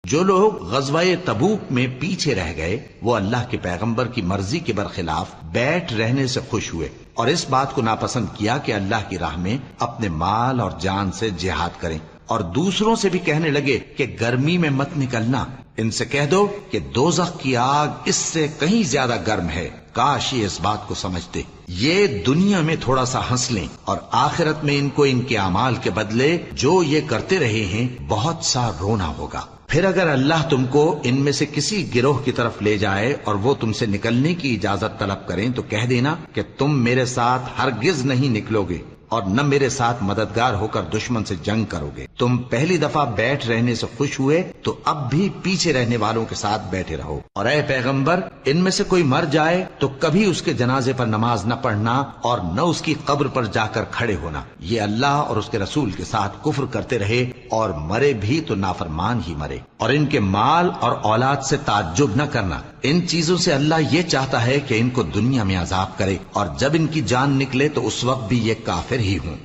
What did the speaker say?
جو لوگ غزوہ تبوک میں پیچھے رہ گئے وہ اللہ کے پیغمبر کی مرضی کے برخلاف بیٹھ رہنے سے خوش ہوئے اور اس بات کو ناپسند کیا کہ اللہ کی راہ میں اپنے مال اور جان سے جہاد کریں، اور دوسروں سے بھی کہنے لگے کہ گرمی میں مت نکلنا، ان سے کہہ دو کہ دوزخ کی آگ اس سے کہیں زیادہ گرم ہے، کاش یہ اس بات کو سمجھتے۔ یہ دنیا میں تھوڑا سا ہنس لیں اور آخرت میں ان کو ان کے اعمال کے بدلے جو یہ کرتے رہے ہیں بہت سا رونا ہوگا۔ پھر اگر اللہ تم کو ان میں سے کسی گروہ کی طرف لے جائے اور وہ تم سے نکلنے کی اجازت طلب کریں تو کہہ دینا کہ تم میرے ساتھ ہرگز نہیں نکلو گے اور نہ میرے ساتھ مددگار ہو کر دشمن سے جنگ کرو گے۔ تم پہلی دفعہ بیٹھ رہنے سے خوش ہوئے تو اب بھی پیچھے رہنے والوں کے ساتھ بیٹھے رہو، اور اے پیغمبر ان میں سے کوئی مر جائے تو کبھی اس کے جنازے پر نماز نہ پڑھنا اور نہ اس کی قبر پر جا کر کھڑے ہونا، یہ اللہ اور اس کے رسول کے ساتھ کفر کرتے رہے اور مرے بھی تو نافرمان ہی مرے۔ اور ان کے مال اور اولاد سے تعجب نہ کرنا، ان چیزوں سے اللہ یہ چاہتا ہے کہ ان کو دنیا میں عذاب کرے، اور جب ان کی جان نکلے تو اس وقت بھی یہ کافر ہی ہوں۔